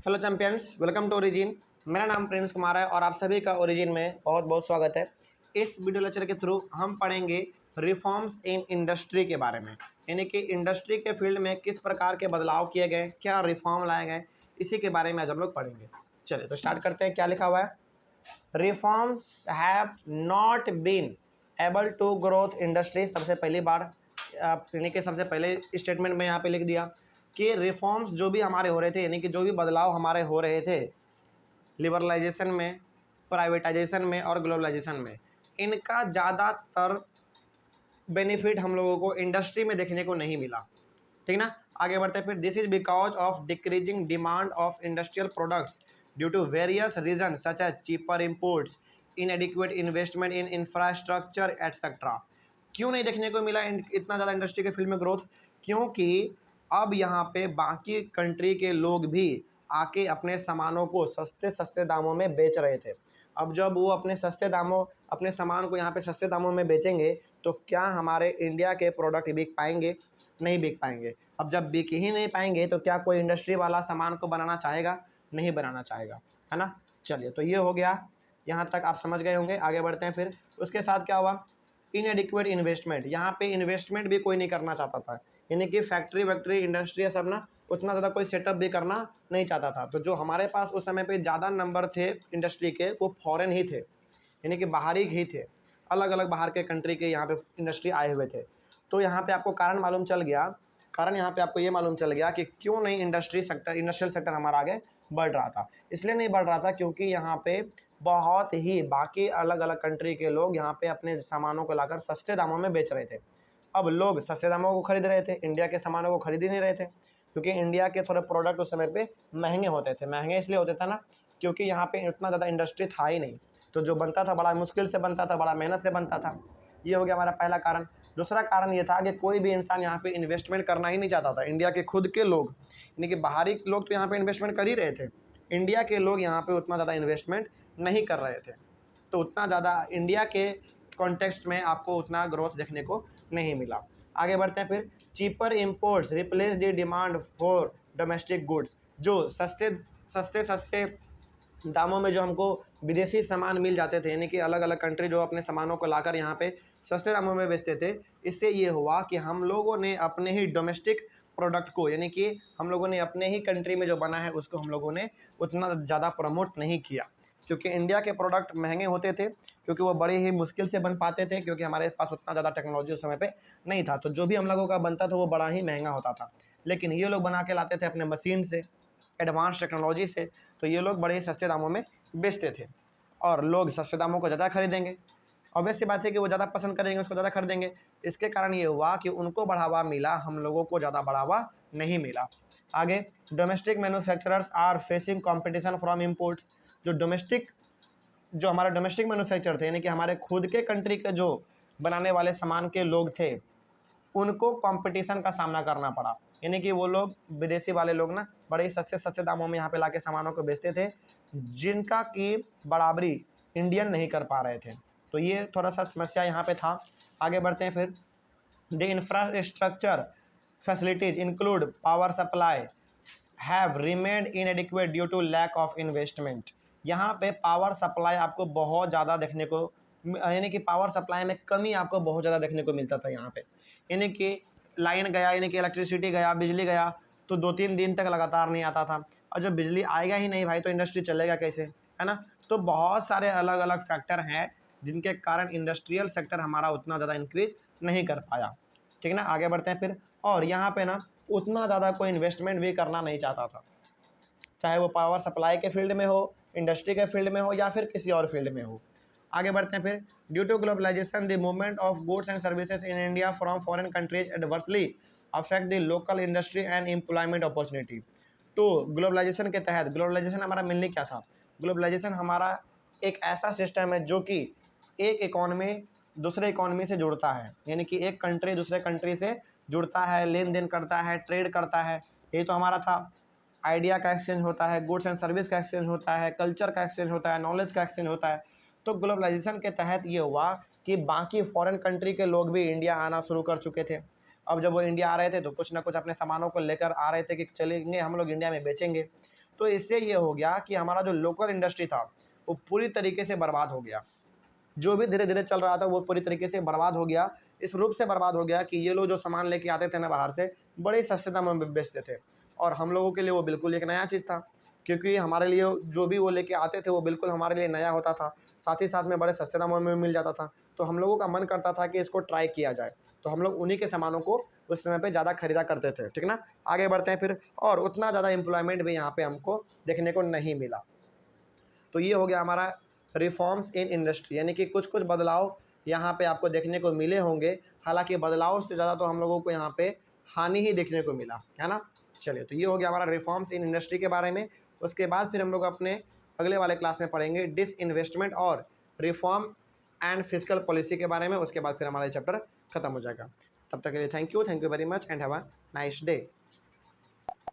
Hello champions, welcome to Origin. मेरा नाम Prince Kumar है और आप सभी का ओरिजिन में बहुत बहुत स्वागत है। इस वीडियो लेक्चर के थ्रू हम पढ़ेंगे रिफॉर्म्स इन इंडस्ट्री के बारे में, यानी कि इंडस्ट्री के फील्ड में किस प्रकार के बदलाव किए गए, क्या रिफॉर्म लाए गए, इसी के बारे में आज हम लोग पढ़ेंगे। चलिए तो स्टार्ट करते हैं। क्या लिखा हुआ है? Reforms have not been able to growth industry. सबसे पहली बार यानी कि सबसे पहले स्टेटमेंट में यहाँ पे लिख दिया कि रिफॉर्म्स जो भी हमारे हो रहे थे, यानी कि जो भी बदलाव हमारे हो रहे थे लिबरलाइजेशन में, प्राइवेटाइजेशन में और ग्लोबलाइजेशन में, इनका ज़्यादातर बेनिफिट हम लोगों को इंडस्ट्री में देखने को नहीं मिला। ठीक ना, आगे बढ़ते हैं फिर। This is because of decreasing demand of industrial products due to various reason such as cheaper imports, inadequate investment in infrastructure etcetera. क्यों नहीं देखने को मिला इतना ज़्यादा इंडस्ट्री के फील्ड में ग्रोथ? क्योंकि अब यहाँ पे बाकी कंट्री के लोग भी आके अपने सामानों को सस्ते सस्ते दामों में बेच रहे थे। अब जब वो अपने सामान को यहाँ पे सस्ते दामों में बेचेंगे तो क्या हमारे इंडिया के प्रोडक्ट बिक पाएंगे? नहीं बिक पाएंगे। अब जब बिक ही नहीं पाएंगे तो क्या कोई इंडस्ट्री वाला सामान को बनाना चाहेगा? नहीं बनाना चाहेगा, है ना। चलिए तो ये हो गया, यहाँ तक आप समझ गए होंगे। आगे बढ़ते हैं फिर। उसके साथ क्या हुआ? इनएडिक्वेट इन्वेस्टमेंट। यहाँ पे इन्वेस्टमेंट भी कोई नहीं करना चाहता था, यानी कि फैक्ट्री वैक्ट्री इंडस्ट्री सब ना उतना ज़्यादा कोई सेटअप भी करना नहीं चाहता था। तो जो हमारे पास उस समय पे ज़्यादा नंबर थे इंडस्ट्री के, वो फॉरेन ही थे, यानी कि बाहरी ही थे। अलग अलग बाहर के कंट्री के यहाँ पे इंडस्ट्री आए हुए थे। तो यहाँ पे आपको कारण मालूम चल गया, कारण यहाँ पे आपको ये मालूम चल गया कि क्यों नहीं इंडस्ट्रियल सेक्टर हमारा आगे बढ़ रहा था। इसलिए नहीं बढ़ रहा था क्योंकि यहाँ पे बहुत ही बाकी अलग अलग कंट्री के लोग यहाँ पे अपने सामानों को लाकर सस्ते दामों में बेच रहे थे। अब लोग सस्ते दामों को खरीद रहे थे, इंडिया के सामानों को खरीद ही नहीं रहे थे, क्योंकि इंडिया के थोड़े प्रोडक्ट उस समय पे महंगे होते थे। महंगे इसलिए होते थे ना क्योंकि यहाँ पे उतना ज़्यादा इंडस्ट्री था ही नहीं, तो जो बनता था बड़ा मुश्किल से बनता था, बड़ा मेहनत से बनता था। ये हो गया हमारा पहला कारण। दूसरा कारण ये था कि कोई भी इंसान यहाँ पे इन्वेस्टमेंट करना ही नहीं चाहता था। इंडिया के खुद के लोग, यानी कि बाहरी लोग तो यहाँ पे इन्वेस्टमेंट कर ही रहे थे, इंडिया के लोग यहाँ पे उतना ज़्यादा इन्वेस्टमेंट नहीं कर रहे थे। तो उतना ज़्यादा इंडिया के कॉन्टेक्स्ट में आपको उतना ग्रोथ देखने को नहीं मिला। आगे बढ़ते हैं फिर। Cheaper imports replace the demand for domestic goods. जो सस्ते दामों में जो हमको विदेशी सामान मिल जाते थे, यानी कि अलग अलग कंट्री जो अपने सामानों को लाकर यहाँ पे सस्ते दामों में बेचते थे, इससे ये हुआ कि हम लोगों ने अपने ही डोमेस्टिक प्रोडक्ट को, यानी कि हम लोगों ने अपने ही कंट्री में जो बना है उसको हम लोगों ने उतना ज़्यादा प्रमोट नहीं किया, क्योंकि इंडिया के प्रोडक्ट महंगे होते थे, क्योंकि वो बड़े ही मुश्किल से बन पाते थे, क्योंकि हमारे पास उतना ज़्यादा टेक्नोलॉजी उस समय पे नहीं था। तो जो भी हम लोगों का बनता था वो बड़ा ही महंगा होता था। लेकिन ये लोग बना के लाते थे अपने मशीन से, एडवांस टेक्नोलॉजी से, तो ये लोग बड़े ही सस्ते दामों में बेचते थे और लोग सस्ते दामों को ज़्यादा खरीदेंगे। ऑब्वियस सी बात है कि वो ज़्यादा पसंद करेंगे, उसको ज़्यादा खरीदेंगे। इसके कारण ये हुआ कि उनको बढ़ावा मिला, हम लोगों को ज़्यादा बढ़ावा नहीं मिला। आगे, domestic manufacturers are facing competition from imports. जो हमारे डोमेस्टिक मैन्युफैक्चर थे, यानी कि हमारे खुद के कंट्री के जो बनाने वाले सामान के लोग थे, उनको कंपटीशन का सामना करना पड़ा। यानी कि वो लोग, विदेशी वाले लोग ना, बड़े ही सस्ते सस्ते दामों में यहाँ पे लाके सामानों को बेचते थे, जिनका की बराबरी इंडियन नहीं कर पा रहे थे। तो ये थोड़ा सा समस्या यहाँ पे था। आगे बढ़ते हैं फिर। The infrastructure facilities include power supply have remained inadequate due to lack of investment. यहाँ पे पावर सप्लाई आपको बहुत ज़्यादा देखने को, यानी कि पावर सप्लाई में कमी आपको बहुत ज़्यादा देखने को मिलता था यहाँ पे। यानी कि लाइन गया, यानी कि इलेक्ट्रिसिटी गया, बिजली गया, तो 2-3 दिन तक लगातार नहीं आता था। और जब बिजली आएगा ही नहीं भाई, तो इंडस्ट्री चलेगा कैसे, है ना। तो बहुत सारे अलग अलग फैक्टर हैं जिनके कारण इंडस्ट्रियल सेक्टर हमारा उतना ज़्यादा इंक्रीज नहीं कर पाया। ठीक है ना, आगे बढ़ते हैं फिर। और यहाँ पे ना उतना ज़्यादा कोई इन्वेस्टमेंट भी करना नहीं चाहता था, चाहे वो पावर सप्लाई के फील्ड में हो, इंडस्ट्री के फील्ड में हो, या फिर किसी और फील्ड में हो। आगे बढ़ते हैं फिर। Due to globalization the movement of goods and services in India from foreign countries adversely affect the local industry and employment opportunity. तो ग्लोबलाइजेशन के तहत, ग्लोबलाइजेशन हमारा मिलने क्या था? ग्लोबलाइजेशन हमारा एक ऐसा सिस्टम है जो कि एक इकॉनमी दूसरे इकॉनमी से जुड़ता है, यानी कि एक कंट्री दूसरे कंट्री से जुड़ता है, लेन देन करता है, ट्रेड करता है। ये तो हमारा था। आइडिया का एक्सचेंज होता है, गुड्स एंड सर्विस का एक्सचेंज होता है, कल्चर का एक्सचेंज होता है, नॉलेज का एक्सचेंज होता है। तो ग्लोबलाइजेशन के तहत ये हुआ कि बाकी फॉरेन कंट्री के लोग भी इंडिया आना शुरू कर चुके थे। अब जब वो इंडिया आ रहे थे तो कुछ ना कुछ अपने सामानों को लेकर आ रहे थे कि चलेंगे हम लोग इंडिया में बेचेंगे। तो इससे ये हो गया कि हमारा जो लोकल इंडस्ट्री था वो पूरी तरीके से बर्बाद हो गया। जो भी धीरे धीरे चल रहा था वो पूरी तरीके से बर्बाद हो गया। इस रूप से बर्बाद हो गया कि ये लोग जो सामान लेके आते थे ना बाहर से, बड़े सस्ते दामों में बेचते थे, और हम लोगों के लिए वो बिल्कुल एक नया चीज़ था, क्योंकि हमारे लिए जो भी वो लेके आते थे वो बिल्कुल हमारे लिए नया होता था, साथ ही साथ में बड़े सस्ते दामों में मिल जाता था। तो हम लोगों का मन करता था कि इसको ट्राई किया जाए, तो हम लोग उन्हीं के सामानों को उस समय पे ज़्यादा खरीदा करते थे, ठीक ना। आगे बढ़ते हैं फिर, और उतना ज़्यादा एम्प्लॉयमेंट भी यहाँ पे हमको देखने को नहीं मिला। तो ये हो गया हमारा रिफॉर्म्स इन इंडस्ट्री, यानी कि कुछ कुछ बदलाव यहाँ पे आपको देखने को मिले होंगे। हालांकि बदलाव से ज़्यादा तो हम लोगों को यहाँ पे हानि ही देखने को मिला, है ना। चलिए, तो ये हो गया हमारा रिफॉर्म्स इन इंडस्ट्री के बारे में। उसके बाद फिर हम लोग अपने अगले वाले क्लास में पढ़ेंगे डिसइन्वेस्टमेंट और रिफॉर्म एंड फिजिकल पॉलिसी के बारे में। उसके बाद फिर हमारा चैप्टर खत्म हो जाएगा। तब तक के लिए thank you very much and have a nice day.